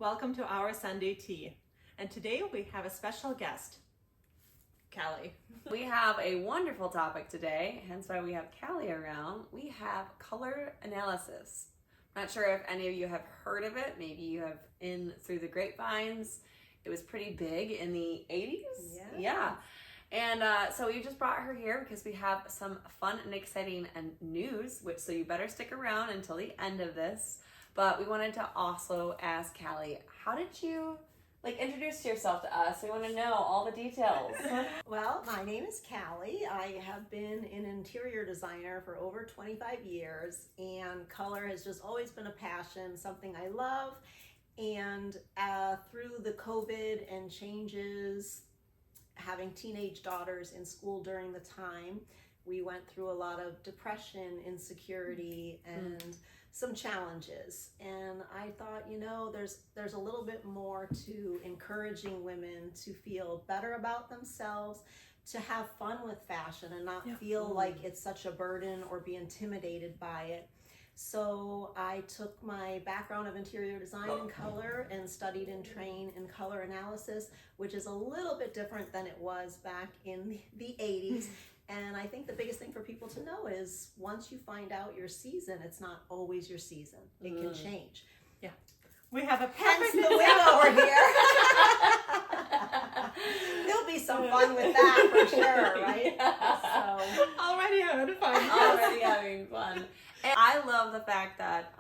Welcome to our Sunday tea. And today we have a special guest, Callie. We have a wonderful topic today, hence why we have Callie around. We have color analysis. Not sure if any of you have heard of it. Maybe you have through the grapevines. It was pretty big in the 80s. Yeah. And so we just brought her here because we have some fun and exciting news, so you better stick around until the end of this. But we wanted to also ask Callie, how did you introduce yourself to us? We want to know all the details. Well, my name is Callie. I have been an interior designer for over 25 years, and color has just always been a passion, something I love. And through the COVID and changes, having teenage daughters in school during the time, we went through a lot of depression, insecurity, and some challenges. And I thought, there's a little bit more to encouraging women to feel better about themselves, to have fun with fashion and not feel like it's such a burden or be intimidated by it. So I took my background of interior design and color and studied and trained in color analysis, which is a little bit different than it was back in the 80s. And I think the biggest thing for people to know is once you find out your season, it's not always your season. It can change. Yeah. We have a Hence perfect the wig over here. There'll be some fun with that for sure, right? Yeah. So already having fun. Already having fun. And I love the fact that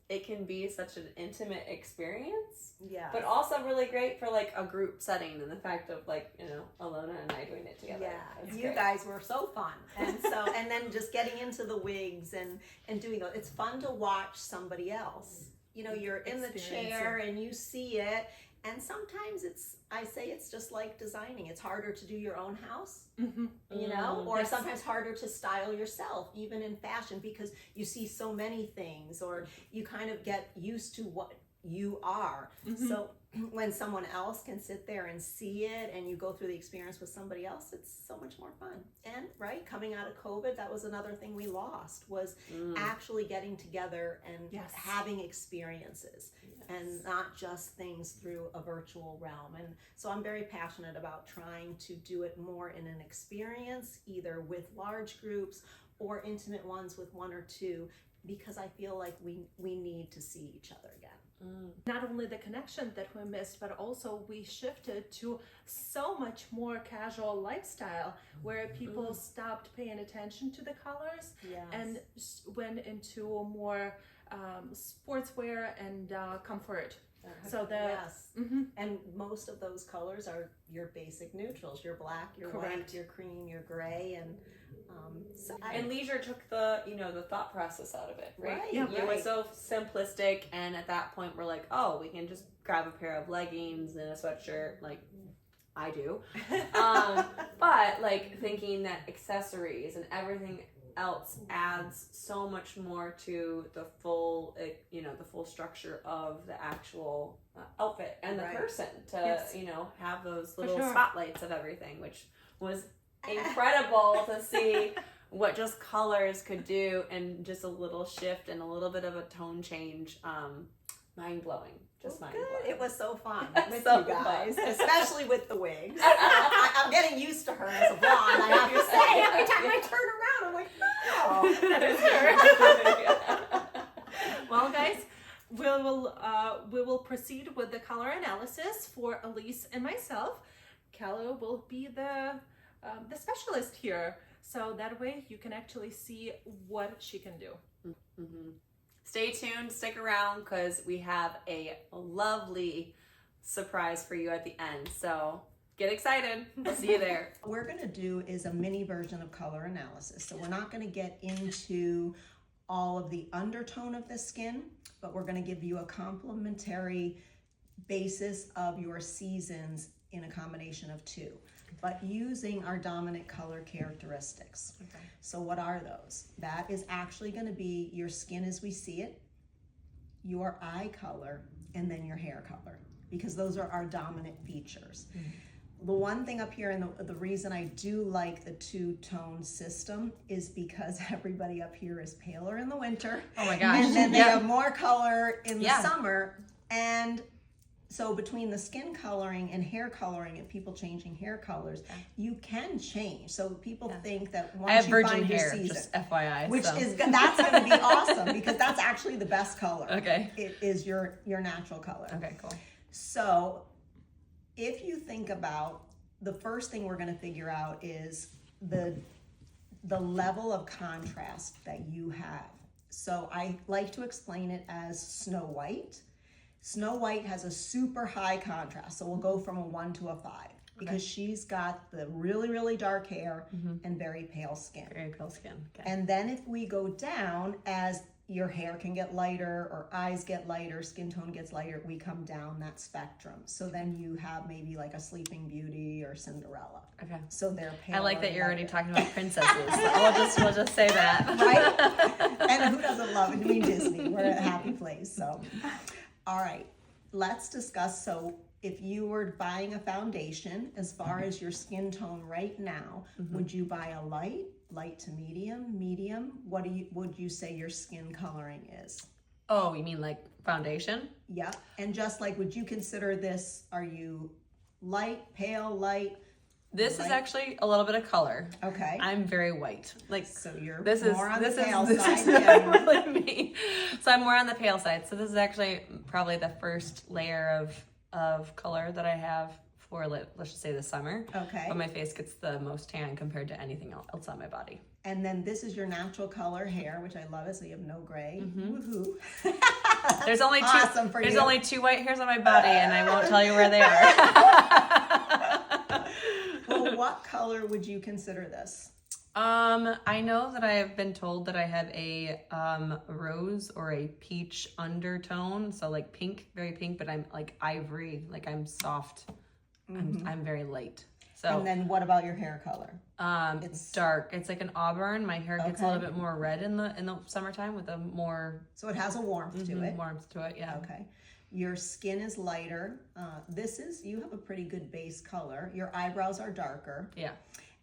it can be such an intimate experience, but also really great for a group setting, and the fact of Alona and I doing it together. Yeah, you guys were so fun, and then just getting into the wigs and doing it. It's fun to watch somebody else. You're in the chair and you see it, and sometimes I say it's just like designing. It's harder to do your own house, or sometimes harder to style yourself, even in fashion, because you see so many things, or you kind of get used to what you are. So when someone else can sit there and see it, and you go through the experience with somebody else, it's so much more fun. And coming out of COVID, that was another thing we lost, was actually getting together and having experiences. And not just things through a virtual realm. And so I'm very passionate about trying to do it more in an experience, either with large groups or intimate ones with one or two, because I feel like we need to see each other again. Not only the connection that we missed, but also we shifted to so much more casual lifestyle where people stopped paying attention to the colors and went into more sportswear and comfort. So and most of those colors are your basic neutrals: your black, your white, your cream, your gray, and and leisure took the the thought process out of it, right? Yeah, it was so simplistic, and at that point we're like, oh, we can just grab a pair of leggings and a sweatshirt, like I do. But thinking that accessories and everything else adds so much more to the full the full structure of the actual outfit and the person to have those little spotlights of everything, which was incredible to see what just colors could do, and just a little shift and a little bit of a tone change. Mind-blowing. Just mind-blowing. It was so fun with So you guys, fun. Especially with the wigs. I'm getting used to her as a blonde, I have to say. Every time I turn around, I'm like, oh. That is her. Well, guys, we will proceed with the color analysis for Aleece and myself. Callie will be the specialist here, so that way you can actually see what she can do. Stay tuned, stick around, because we have a lovely surprise for you at the end. So get excited. We'll see you there. What we're going to do is a mini version of color analysis. So we're not going to get into all of the undertone of the skin, but we're going to give you a complementary basis of your seasons in a combination of two, but using our dominant color characteristics. Okay. So what are those? That is actually going to be your skin as we see it, your eye color, and then your hair color, because those are our dominant features. The one thing up here, and the reason I do like the two-tone system, is because everybody up here is paler in the winter. Oh my gosh. And then they have more color in the summer. And So between the skin coloring and hair coloring and people changing hair colors, you can change. So people think that once I have you virgin find your hair, season, just FYI. which so. is that's going to be awesome because that's actually the best color. Okay. It is your natural color. Okay, cool. So if you think about the first thing we're going to figure out is the level of contrast that you have. So I like to explain it as Snow White. Snow White has a super high contrast, so we'll go from a 1 to a 5 because she's got the really, really dark hair and very pale skin. Very pale skin. Okay. And then if we go down, as your hair can get lighter or eyes get lighter, skin tone gets lighter, we come down that spectrum. So then you have maybe like a Sleeping Beauty or Cinderella. Okay. So they're pale. I like that you're already talking about princesses. So we'll just say that. Right? And who doesn't love it? I mean, Disney. We're a happy place. So, all right, let's discuss. So if you were buying a foundation, as far as your skin tone right now, would you buy a light to medium? What would you say your skin coloring is? Oh, you mean like foundation? Yep. And just like, would you consider this, are you light, pale, light? This is actually a little bit of color. Okay. I'm very white. Like, so you're this more is on this the pale is side. this is really me. So I'm more on the pale side. So this is actually probably the first layer of color that I have for, let's just say, the summer. Okay. But my face gets the most tan compared to anything else on my body. And then this is your natural color hair, which I love it. So you have no gray. Woohoo! There's only two. Awesome for there's you. only 2 white hairs on my body, and I won't tell you where they are. Well, what color would you consider this? I know that I have been told that I have a rose or a peach undertone, so like pink, very pink, but I'm like ivory, like I'm soft. I'm very light. So And then what about your hair color? it's dark. It's like an auburn. My hair gets a little bit more red in the summertime with a more So it has a warmth to it. warmth to it. Yeah. Okay. Your skin is lighter. You have a pretty good base color. Your eyebrows are darker. Yeah.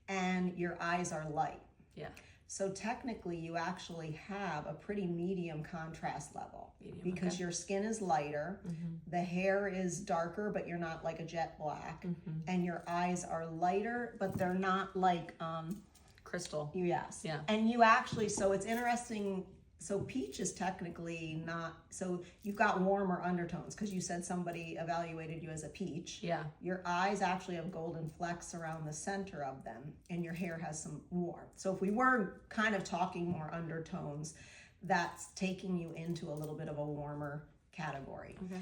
And your eyes are light. Yeah. So technically you actually have a pretty medium contrast level because your skin is lighter, the hair is darker, but you're not like a jet black, and your eyes are lighter, but they're not like Crystal. yes. Yeah. And you actually, so it's interesting. So peach is technically not, so you've got warmer undertones because you said somebody evaluated you as a peach. Yeah. Your eyes actually have golden flecks around the center of them, and your hair has some warmth. So if we were kind of talking more undertones, that's taking you into a little bit of a warmer category. Okay.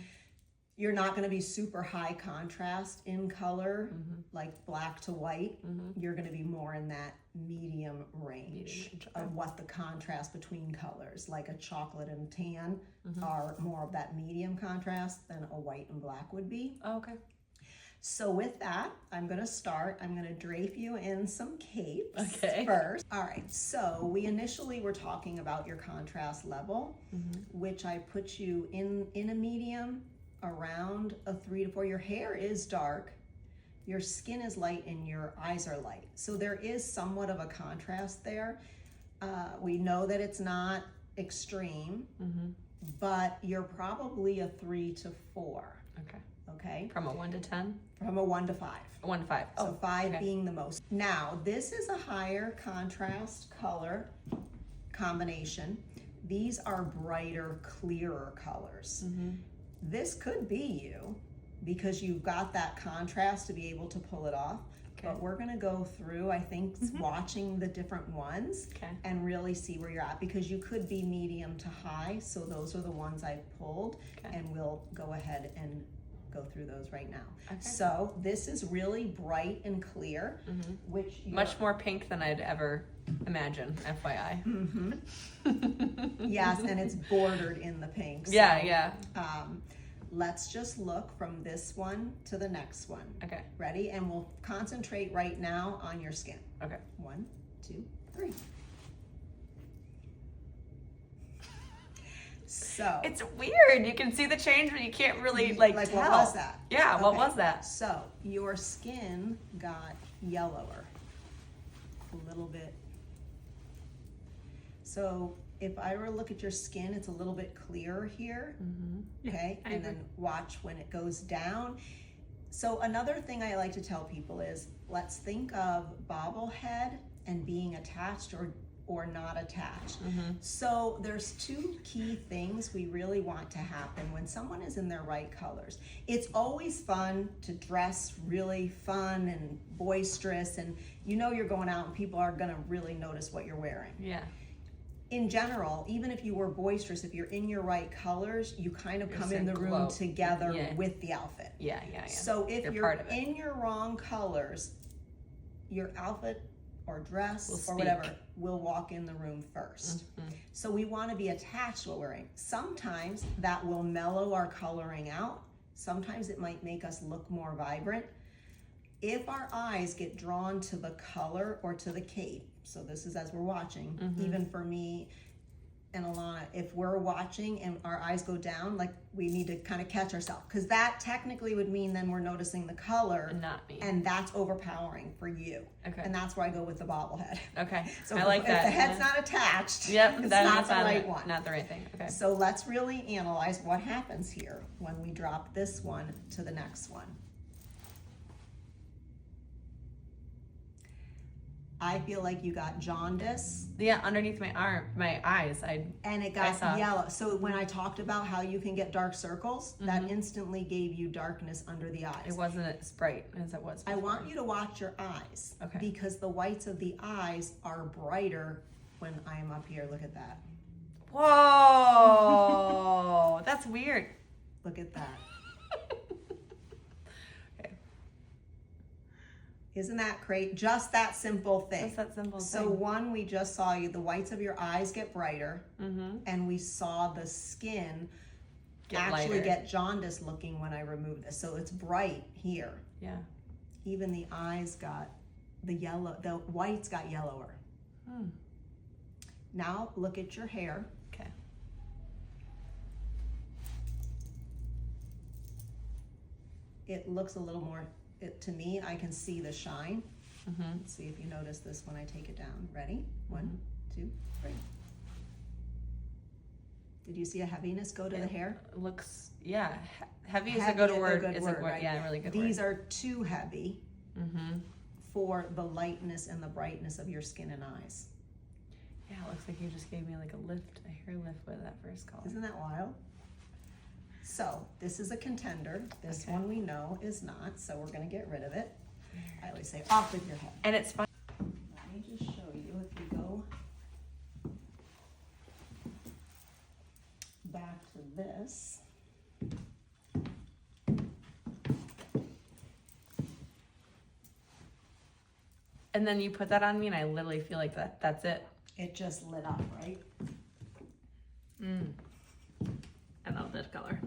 You're not going to be super high contrast in color, like black to white. You're going to be more in that medium range of what the contrast between colors, like a chocolate and tan, are more of that medium contrast than a white and black would be. Oh, okay. So with that, I'm going to start. I'm going to drape you in some capes Okay. first. All right, so we initially were talking about your contrast level, which I put you in a medium, around a 3 to 4. Your hair is dark, your skin is light, and your eyes are light. So there is somewhat of a contrast there. We know that it's not extreme, but you're probably a 3 to 4. Okay. Okay. From a 1 to 10? From a 1 to 5. 1 to 5. So 5 okay. being the most. Now, this is a higher contrast color combination. These are brighter, clearer colors. This could be you because you've got that contrast to be able to pull it off. Okay. But we're going to go through, I think, watching the different ones and really see where you're at, because you could be medium to high. So those are the ones I pulled, and we'll go ahead and go through those right now. Okay. So this is really bright and clear, which much more pink than I'd ever imagine, FYI. Yes, and it's bordered in the pink. So, yeah. Let's just look from this one to the next one. Okay. Ready? And we'll concentrate right now on your skin. Okay. 1, 2, 3. So it's weird. You can see the change, but you can't really like tell. What was that? Yeah, what Okay. was that? So your skin got yellower a little bit. So if I were to look at your skin, it's a little bit clearer here. Okay, and then watch when it goes down. So another thing I like to tell people is, let's think of bobblehead and being attached or not attached. So there's two key things we really want to happen when someone is in their right colors. It's always fun to dress really fun and boisterous, and you know you're going out and people are gonna really notice what you're wearing. Yeah. In general, even if you were boisterous, if you're in your right colors, you kind of come in the room glow together with the outfit. Yeah. So if you're in your wrong colors, your outfit or dress or whatever will walk in the room first. So we want to be attached to what we're wearing. Sometimes that will mellow our coloring out. Sometimes it might make us look more vibrant. If our eyes get drawn to the color or to the cape, so this is as we're watching, even for me and Alona, if we're watching and our eyes go down, like we need to kind of catch ourselves, because that technically would mean then we're noticing the color, not me, and that's overpowering for you. Okay. And that's where I go with the bobblehead. Okay. So I like if that. the head's not attached, it's not the right one. Not the right thing. Okay. So let's really analyze what happens here when we drop this one to the next one. I feel like you got jaundice. Yeah, underneath my eyes. And it got yellow. So when I talked about how you can get dark circles, that instantly gave you darkness under the eyes. It wasn't as bright as it was before. I want you to watch your eyes. Okay. Because the whites of the eyes are brighter when I'm up here. Look at that. Whoa! That's weird. Look at that. Isn't that great? Just that simple thing. Just that simple thing. So one, we just saw you, the whites of your eyes get brighter, and we saw the skin get jaundice looking when I removed this. So it's bright here. Yeah. Even the eyes got the whites got yellower. Now look at your hair. Okay. It looks a little more, to me, I can see the shine. Let's see if you notice this when I take it down. Ready? 1, 2, 3. Did you see a heaviness go to the hair? Looks, heavy is a good word. Right? Yeah, really good These word. are too heavy for the lightness and the brightness of your skin and eyes. Yeah, it looks like you just gave me like a hair lift with that first color. Isn't that wild? So this is a contender. This one we know is not, so we're gonna get rid of it. I always say off with your head. And it's fun. Let me just show you if you go back to this. And then you put that on me and I literally feel like that's it. It just lit up, right? I love this color.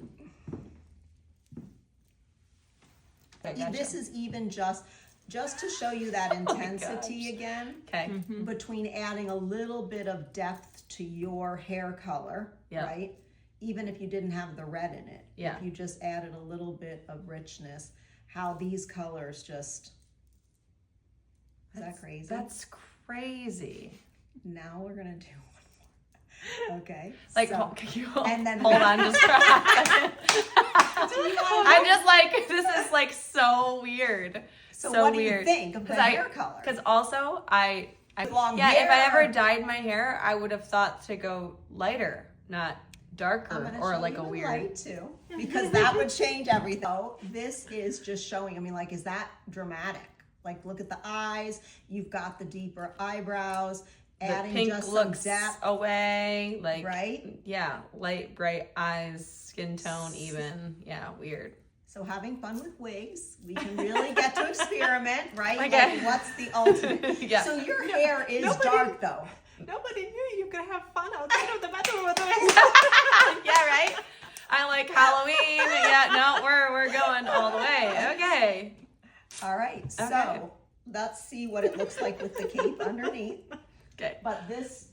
This is even just to show you that intensity again. Okay. Between adding a little bit of depth to your hair color, right? Even if you didn't have the red in it. Yeah. If you just added a little bit of richness, how these colors just, is that crazy? That's crazy. Now we're gonna do one more. Okay. Like, so, and then hold on just for a second. I'm just like, this is like so weird. So what do you think of the hair color? Because also if I ever dyed my hair, I would have thought to go lighter, not darker, or like a weird light too, because that would change everything. So this is just showing. I mean, like, is that dramatic? Like, look at the eyes. You've got the deeper eyebrows. Adding the pink just looks some depth away, like, right? Yeah, light, bright eyes, skin tone, even. Yeah, weird. So having fun with wigs, we can really get to experiment, right? Okay. Like, what's the ultimate? Yeah. So your hair is dark, though. Nobody knew you could have fun outside of the bedroom with wigs. Yeah, right? I like Halloween. Yeah, no, we're going all the way. Okay. All right, so let's see what it looks like with the cape underneath. Okay. But this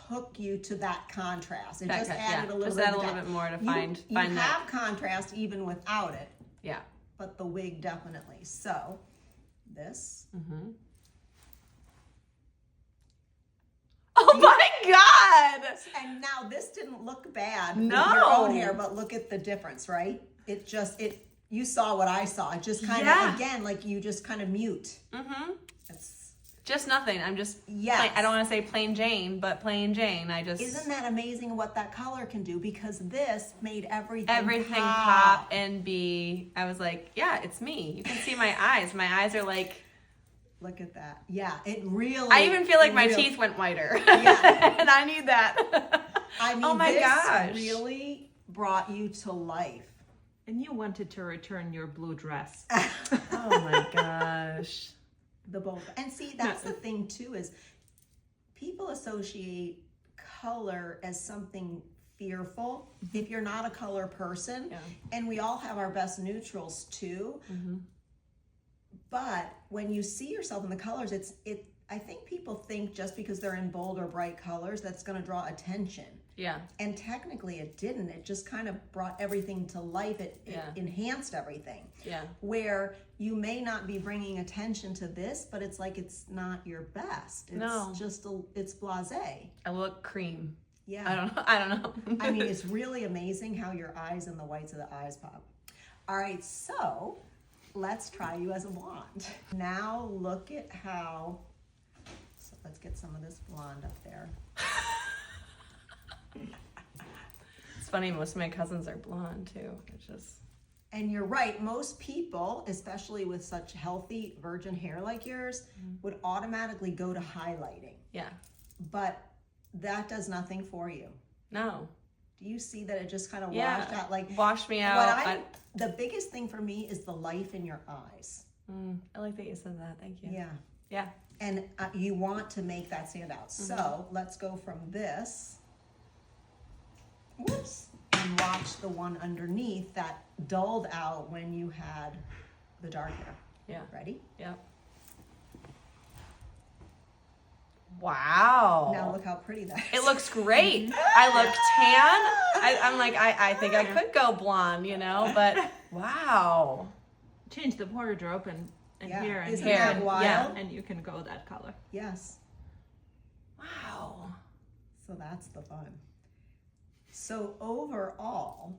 took you to that contrast. It Okay, just added a little just bit. add a little bit more to find you that. have contrast even without it. Yeah. But the wig definitely. So this. Oh my God! And now this didn't look bad No. with your own hair, but look at the difference, right? You saw what I saw. It just kind of, again, like you just kind of mute. Mm-hmm. It's, just nothing. I'm just, yes. I don't want to say plain Jane, but plain Jane. Isn't that amazing what that color can do? Because this made everything pop and be, I was like, yeah, it's me. You can see my eyes. My eyes are like, look at that. Yeah, it really. I even feel like my teeth went whiter. Yeah. And I need that. I mean, oh my this gosh. really brought you to life. And you wanted to return your blue dress. Oh my gosh. The both. And see, that's the thing too, is people associate color as something fearful if you're not a color person. Yeah. And we all have our best neutrals too. Mm-hmm. But when you see yourself in the colors, I think people think just because they're in bold or bright colors, that's going to draw attention. Yeah. And technically it didn't. It just kind of brought everything to life. It enhanced everything. Yeah. Where you may not be bringing attention to this, but it's like it's not your best. It's just it's blasé. I look cream. Yeah. I don't know. I mean, it's really amazing how your eyes and the whites of the eyes pop. All right, so let's try you as a blonde. Now look at how, so let's get some of this blonde up there. It's funny, most of my cousins are blonde too. It's just. And you're right, most people, especially with such healthy virgin hair like yours, would automatically go to highlighting. Yeah. But that does nothing for you. No. Do you see that it just kind of washed out? Like washed me out. The biggest thing for me is the life in your eyes. I like that you said that. Thank you. Yeah. Yeah. And you want to make that stand out. So let's go from this. Whoops. And watch the one underneath that dulled out when you had the dark hair. Yeah. Ready? Yeah. Wow. Now look how pretty that is. It looks great. I look tan. I'm like, I think I could go blonde, but wow. Change the wardrobe and here and Isn't here. that wild? Yeah. And you can go that color. Yes. Wow. So that's the fun. So overall,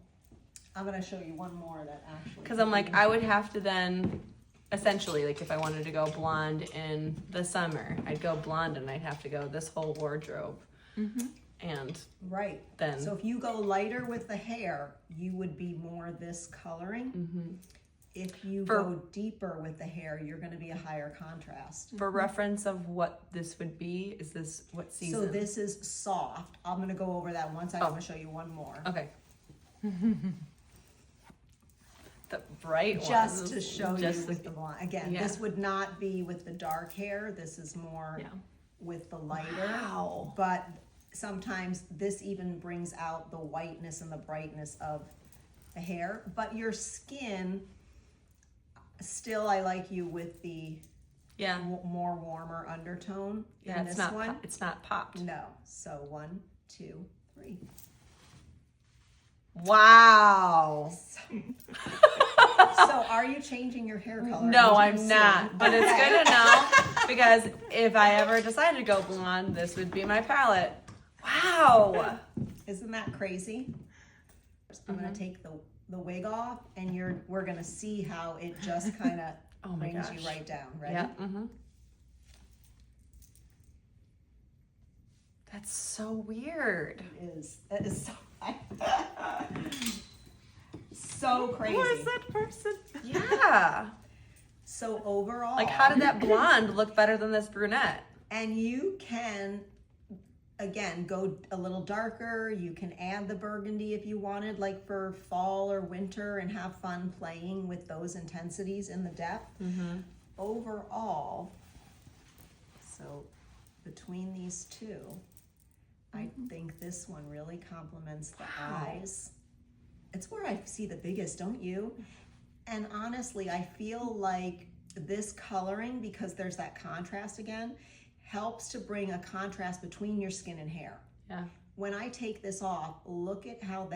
I'm going to show you one more that actually. Because I'm like, I would have to then, essentially, like if I wanted to go blonde in the summer, I'd go blonde and I'd have to go this whole wardrobe. Mm-hmm. And right. Then. So if you go lighter with the hair, you would be more this coloring. Mm-hmm. If you go deeper with the hair, you're going to be a higher contrast. For reference of what this would be, is this what season? So this is soft. I'm going to go over that once. I'm going to show you one more. Okay. The bright one. Just to show you just with the blonde. Again, this would not be with the dark hair. This is more with the lighter. Wow. But sometimes this even brings out the whiteness and the brightness of the hair. But your skin, still I like you with the more warmer undertone in this one. It's not popped. No. So 1, 2, 3. Wow. So are you changing your hair color? No, I'm not. But it's good to know because if I ever decide to go blonde, this would be my palette. Wow. Isn't that crazy? I'm going to take the wig off and we're going to see how it just kind of brings you right down. Ready? Yeah. Mm-hmm. That's so weird. It is. That is so crazy. Who is that person? Yeah. So overall, Like, how did that blonde look better than this brunette? and you can again go a little darker. You can add the burgundy if you wanted, like for fall or winter, and have fun playing with those intensities in the depth. Mm-hmm. Overall, so between these two, I think this one really complements the eyes. It's where I see the biggest, don't you? And honestly, I feel like this coloring, because there's that contrast again, helps to bring a contrast between your skin and hair. Yeah. When I take this off, look at how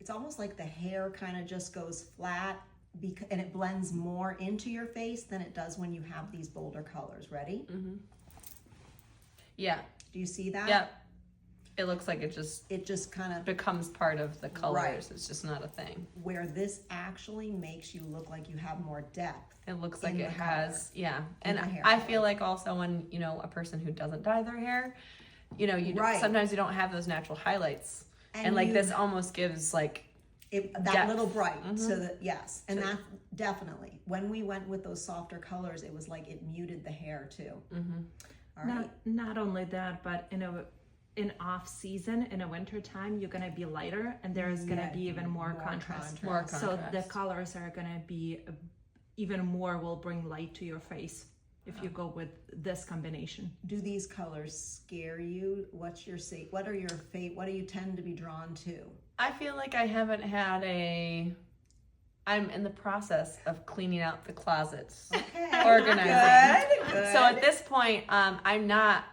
it's almost like the hair kind of just goes flat, and it blends more into your face than it does when you have these bolder colors. Ready? Mm-hmm. Yeah. Do you see that? Yep. It looks like it just kind of becomes part of the colors. Right. It's just not a thing. Where this actually makes you look like you have more depth. It looks like in it the has, color, yeah. in And the hair I color. feel like also when, you know, a person who doesn't dye their hair, you know, Right. sometimes you don't have those natural highlights. And like this almost gives like that depth. little bright, so that yes, and that definitely. When we went with those softer colors, it was like it muted the hair too. All right. Not only that, but in off season, in a winter time, you're gonna be lighter, and there's gonna be even more contrast. More contrast. So the colors are gonna be even more, will bring light to your face if you go with this combination. Do these colors scare you? What do you tend to be drawn to? I feel like I haven't had I'm in the process of cleaning out the closets, organizing. Good. So at this point, I'm not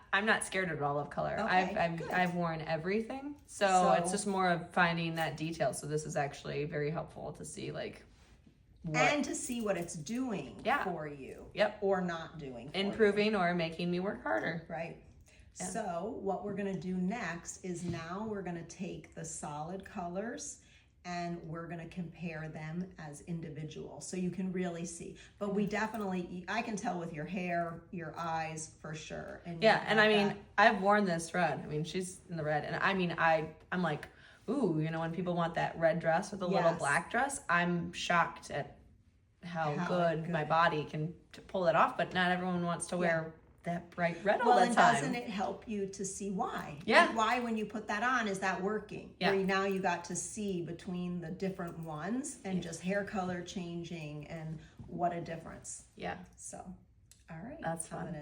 scared at all of color. Okay, I've worn everything, so it's just more of finding that detail. So this is actually very helpful to see like and to see what it's doing for you. Yep. Or not doing. Improving or making me work harder. Right. Yeah. So what we're going to do next is now we're going to take the solid colors and we're going to compare them as individuals so you can really see. But we definitely, I can tell with your hair, your eyes for sure. And yeah, and I mean, I've worn this red. I mean, she's in the red, and I mean, I'm like, ooh, you know, when people want that red dress with a little black dress, I'm shocked at how good my body can pull that off. But not everyone wants to wear that bright red all the time. Well, and doesn't it help you to see why? Yeah. Like why, when you put that on, is that working? Yeah. Where now you got to see between the different ones and just hair color changing and what a difference. Yeah. So, all right. That's fun.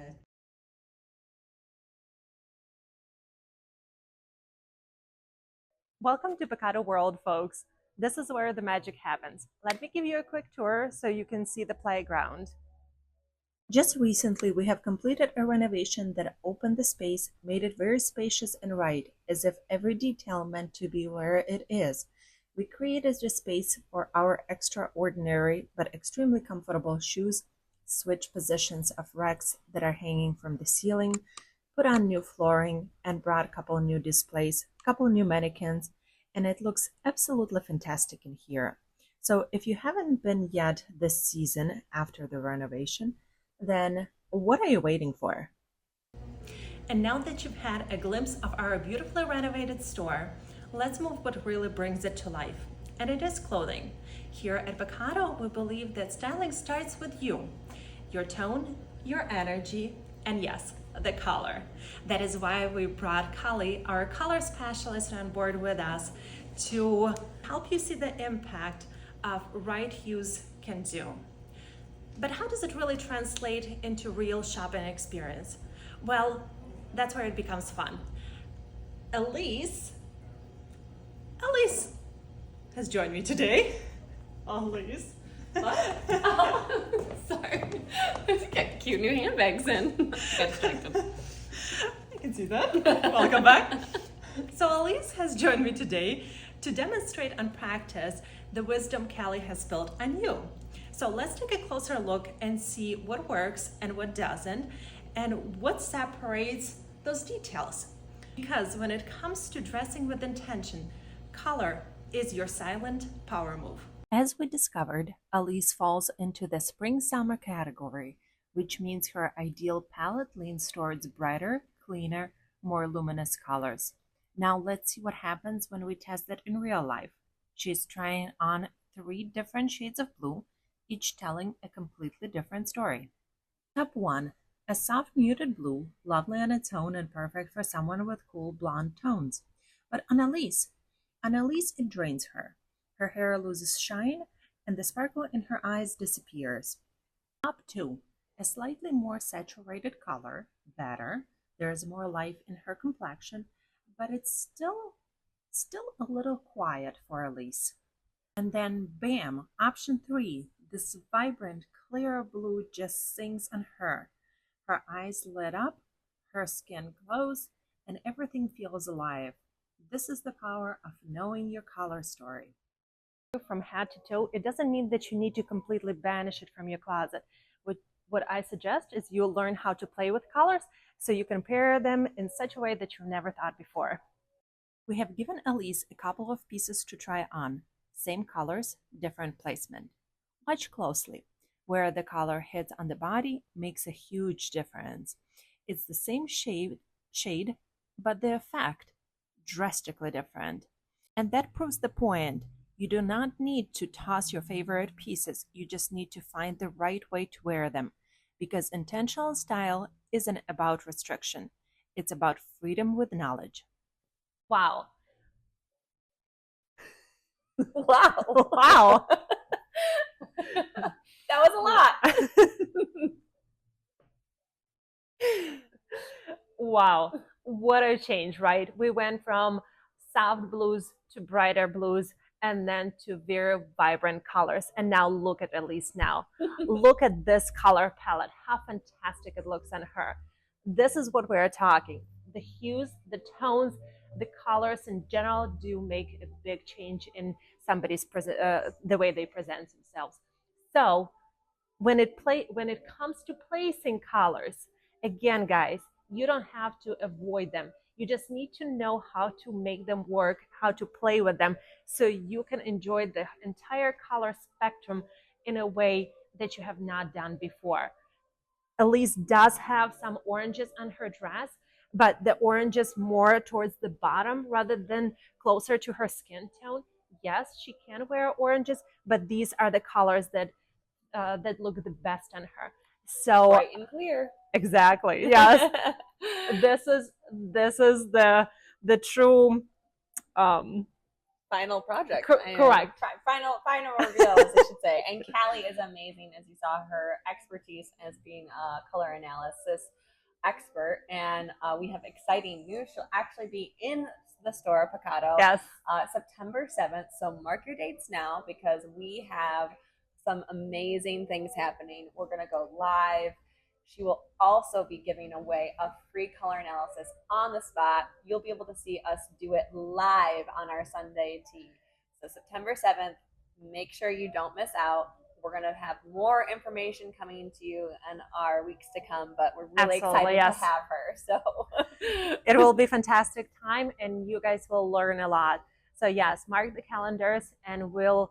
Welcome to Picado World, folks. This is where the magic happens. Let me give you a quick tour so you can see the playground. Just recently, we have completed a renovation that opened the space, made it very spacious and right, as if every detail meant to be where it is. We created a space for our extraordinary but extremely comfortable shoes, switched positions of racks that are hanging from the ceiling, put on new flooring, and brought a couple new displays, a couple new mannequins, and it looks absolutely fantastic in here. So if you haven't been yet this season after the renovation, then what are you waiting for? And now that you've had a glimpse of our beautifully renovated store, let's move what really brings it to life. And it is clothing. Here at Picado, we believe that styling starts with you, your tone, your energy, and yes, the color. That is why we brought Kali, our color specialist, on board with us to help you see the impact of right hues can do. But how does it really translate into real shopping experience? Well, that's where it becomes fun. Aleece has joined me today. Aleece. What? Oh, sorry. Let's get cute new handbags in. Got distracted. I can see that. Welcome back. So Aleece has joined me today to demonstrate and practice the wisdom Kali has built on you. So let's take a closer look and see what works and what doesn't, and what separates those details. Because when it comes to dressing with intention, color is your silent power move. As we discovered, Aleece falls into the spring-summer category, which means her ideal palette leans towards brighter, cleaner, more luminous colors. Now let's see what happens when we test it in real life. She's trying on 3 different shades of blue, each telling a completely different story. Step 1. A soft muted blue, lovely on its own and perfect for someone with cool blonde tones. But on Aleece, it drains her. Her hair loses shine, and the sparkle in her eyes disappears. Step 2. A slightly more saturated color, better. There is more life in her complexion, but it's still a little quiet for Aleece. And then, bam, option 3. This vibrant, clear blue just sings on her. Her eyes lit up, her skin glows, and everything feels alive. This is the power of knowing your color story. From head to toe, it doesn't mean that you need to completely banish it from your closet. What I suggest is you learn how to play with colors so you can pair them in such a way that you never thought before. We have given Aleece a couple of pieces to try on. Same colors, different placement. Watch closely. Where the color hits on the body makes a huge difference. It's the same shade, but the effect drastically different. And that proves the point. You do not need to toss your favorite pieces. You just need to find the right way to wear them. Because intentional style isn't about restriction. It's about freedom with knowledge. Wow. Wow. Wow. That was a lot. Wow, what a change, right? We went from soft blues to brighter blues and then to very vibrant colors. And now look at Aleece now. Look at this color palette, how fantastic it looks on her. This is what we're talking. The hues, the tones, the colors in general do make a big change in somebody's the way they present themselves. So when it comes to placing colors, again, guys, you don't have to avoid them. You just need to know how to make them work, how to play with them, so you can enjoy the entire color spectrum in a way that you have not done before. Aleece does have some oranges on her dress, but the oranges more towards the bottom rather than closer to her skin tone. Yes, she can wear oranges, but these are the colors that look the best on her. So bright and clear. Exactly. Yes. this is the true final project. Correct. Final reveal, as I should say. And Callie is amazing, as you saw her expertise as being a color analysis expert. And we have exciting news. She'll actually be in the store, Picado, yes, September 7th. So mark your dates now, because we have some amazing things happening. We're going to go live. She will also be giving away a free color analysis on the spot. You'll be able to see us do it live on our Sunday tea. So September 7th, make sure you don't miss out. We're going to have more information coming to you in our weeks to come, but we're really excited to have her. So it will be a fantastic time, and you guys will learn a lot. So yes, mark the calendars, and we'll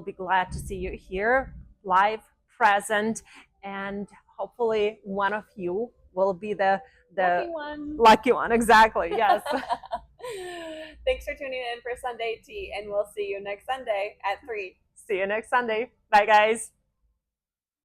be glad to see you here, live, present, and hopefully one of you will be the lucky one. Exactly. Yes. Thanks for tuning in for Sunday Tea, and we'll see you next Sunday at 3. See you next Sunday. Bye, guys.